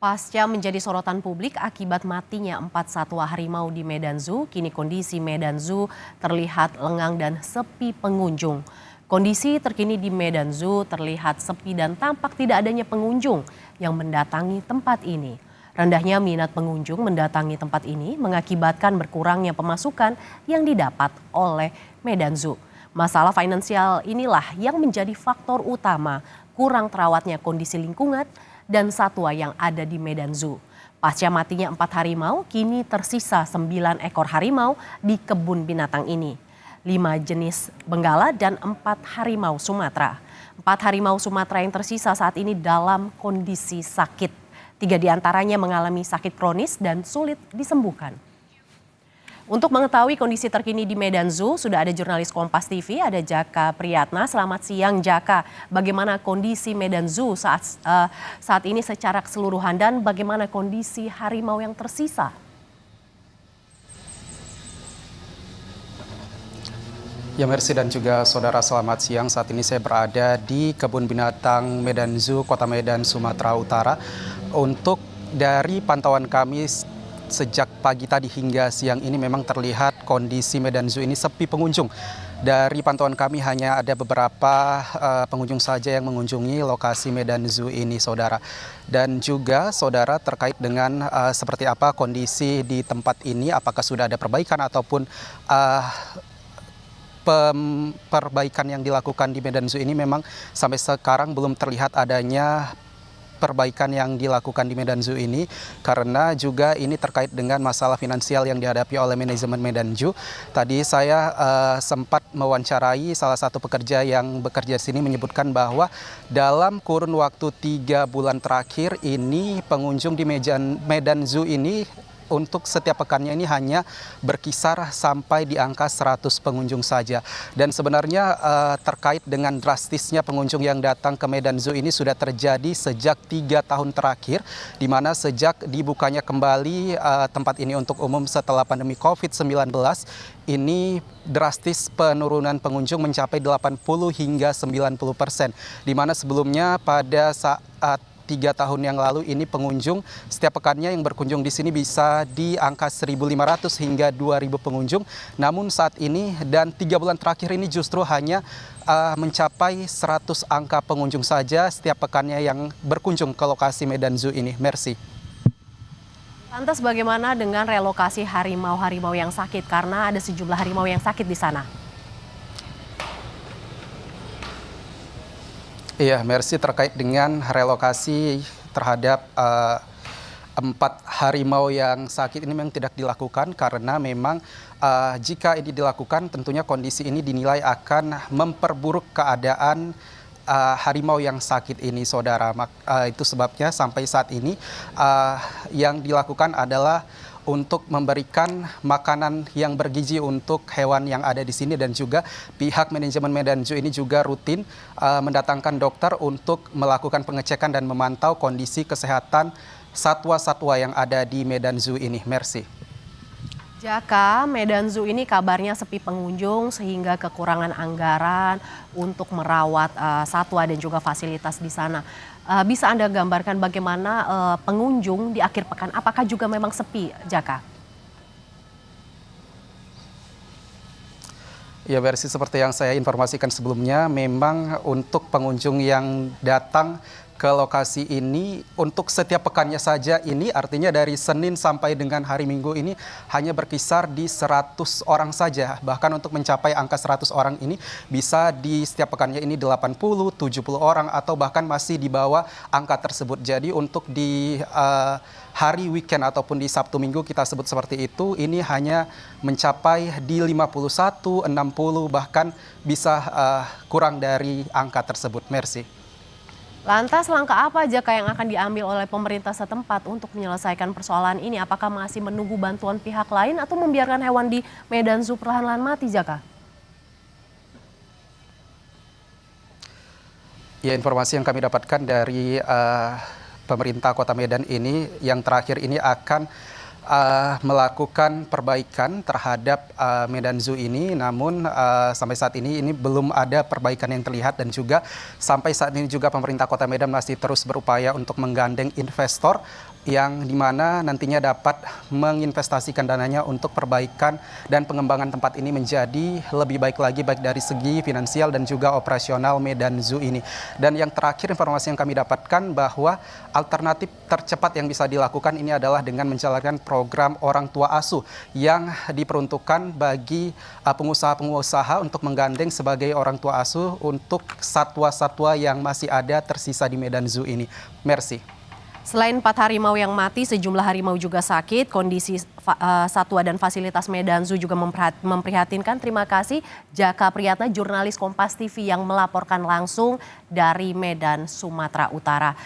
Pasca menjadi sorotan publik akibat matinya 4 satwa harimau di Medan Zoo, kini kondisi Medan Zoo terlihat lengang dan sepi pengunjung. Kondisi terkini di Medan Zoo terlihat sepi dan tampak tidak adanya pengunjung yang mendatangi tempat ini. Rendahnya minat pengunjung mendatangi tempat ini mengakibatkan berkurangnya pemasukan yang didapat oleh Medan Zoo. Masalah finansial inilah yang menjadi faktor utama kurang terawatnya kondisi lingkungan dan satwa yang ada di Medan Zoo. Pasca matinya 4 harimau, kini tersisa 9 ekor harimau di kebun binatang ini. 5 jenis benggala dan 4 harimau Sumatera. 4 harimau Sumatera yang tersisa saat ini dalam kondisi sakit. 3 diantaranya mengalami sakit kronis dan sulit disembuhkan. Untuk mengetahui kondisi terkini di Medan Zoo, sudah ada jurnalis Kompas TV, ada Jaka Priyatna. Selamat siang Jaka, bagaimana kondisi Medan Zoo saat ini secara keseluruhan dan bagaimana kondisi harimau yang tersisa? Ya Mercy dan juga saudara, selamat siang. Saat ini saya berada di Kebun Binatang Medan Zoo, Kota Medan, Sumatera Utara. Untuk dari pantauan kami sejak pagi tadi hingga siang ini memang terlihat kondisi Medan Zoo ini sepi pengunjung. Dari pantauan kami hanya ada beberapa pengunjung saja yang mengunjungi lokasi Medan Zoo ini, saudara. Dan juga saudara, terkait dengan seperti apa kondisi di tempat ini, apakah sudah ada perbaikan ataupun perbaikan yang dilakukan di Medan Zoo ini, memang sampai sekarang belum terlihat adanya perbaikan yang dilakukan di Medan Zoo ini, karena juga ini terkait dengan masalah finansial yang dihadapi oleh manajemen Medan Zoo. Tadi saya sempat mewawancarai salah satu pekerja yang bekerja di sini, menyebutkan bahwa dalam kurun waktu 3 bulan terakhir ini pengunjung di Medan Zoo ini untuk setiap pekannya ini hanya berkisar sampai di angka 100 pengunjung saja. Dan sebenarnya terkait dengan drastisnya pengunjung yang datang ke Medan Zoo ini sudah terjadi sejak 3 tahun terakhir, di mana sejak dibukanya kembali tempat ini untuk umum setelah pandemi COVID-19, ini drastis penurunan pengunjung mencapai 80 hingga 90%, di mana sebelumnya pada saat 3 tahun yang lalu ini pengunjung setiap pekannya yang berkunjung di sini bisa di angka 1.500 hingga 2.000 pengunjung. Namun saat ini dan 3 bulan terakhir ini justru hanya mencapai 100 angka pengunjung saja setiap pekannya yang berkunjung ke lokasi Medan Zoo ini. Mercy. Lantas bagaimana dengan relokasi harimau-harimau yang sakit, karena ada sejumlah harimau yang sakit di sana? Iya, Mercy, terkait dengan relokasi terhadap 4 harimau yang sakit ini memang tidak dilakukan, karena memang jika ini dilakukan tentunya kondisi ini dinilai akan memperburuk keadaan harimau yang sakit ini, saudara. Itu sebabnya sampai saat ini yang dilakukan adalah untuk memberikan makanan yang bergizi untuk hewan yang ada di sini, dan juga pihak manajemen Medan Zoo ini juga rutin mendatangkan dokter untuk melakukan pengecekan dan memantau kondisi kesehatan satwa-satwa yang ada di Medan Zoo ini. Mercy. Jaka, Medan Zoo ini kabarnya sepi pengunjung sehingga kekurangan anggaran untuk merawat satwa dan juga fasilitas di sana. Bisa Anda gambarkan bagaimana pengunjung di akhir pekan? Apakah juga memang sepi, Jaka? Ya, versi seperti yang saya informasikan sebelumnya, memang untuk pengunjung yang datang ke lokasi ini untuk setiap pekannya saja ini, artinya dari Senin sampai dengan hari Minggu ini hanya berkisar di 100 orang saja. Bahkan untuk mencapai angka 100 orang ini bisa di setiap pekannya ini 80, 70 orang atau bahkan masih di bawah angka tersebut. Jadi untuk di hari weekend ataupun di Sabtu Minggu kita sebut seperti itu, ini hanya mencapai di 51, 60, bahkan bisa kurang dari angka tersebut. Mercy. Lantas langkah apa Jaka yang akan diambil oleh pemerintah setempat untuk menyelesaikan persoalan ini? Apakah masih menunggu bantuan pihak lain atau membiarkan hewan di Medan Zoo perlahan-lahan mati, Jaka? Ya, informasi yang kami dapatkan dari pemerintah Kota Medan ini, yang terakhir ini akan melakukan perbaikan terhadap Medan Zoo ini, namun sampai saat ini belum ada perbaikan yang terlihat, dan juga sampai saat ini juga pemerintah Kota Medan masih terus berupaya untuk menggandeng investor yang dimana nantinya dapat menginvestasikan dananya untuk perbaikan dan pengembangan tempat ini menjadi lebih baik lagi, baik dari segi finansial dan juga operasional Medan Zoo ini. Dan yang terakhir informasi yang kami dapatkan bahwa alternatif tercepat yang bisa dilakukan ini adalah dengan menjalankan program orang tua asuh yang diperuntukkan bagi pengusaha-pengusaha untuk menggandeng sebagai orang tua asuh untuk satwa-satwa yang masih ada tersisa di Medan Zoo ini. Mercy. Selain 4 harimau yang mati, sejumlah harimau juga sakit. Kondisi satwa dan fasilitas Medan Zoo juga memprihatinkan. Terima kasih Jaka Priyatna, jurnalis Kompas TV yang melaporkan langsung dari Medan, Sumatera Utara.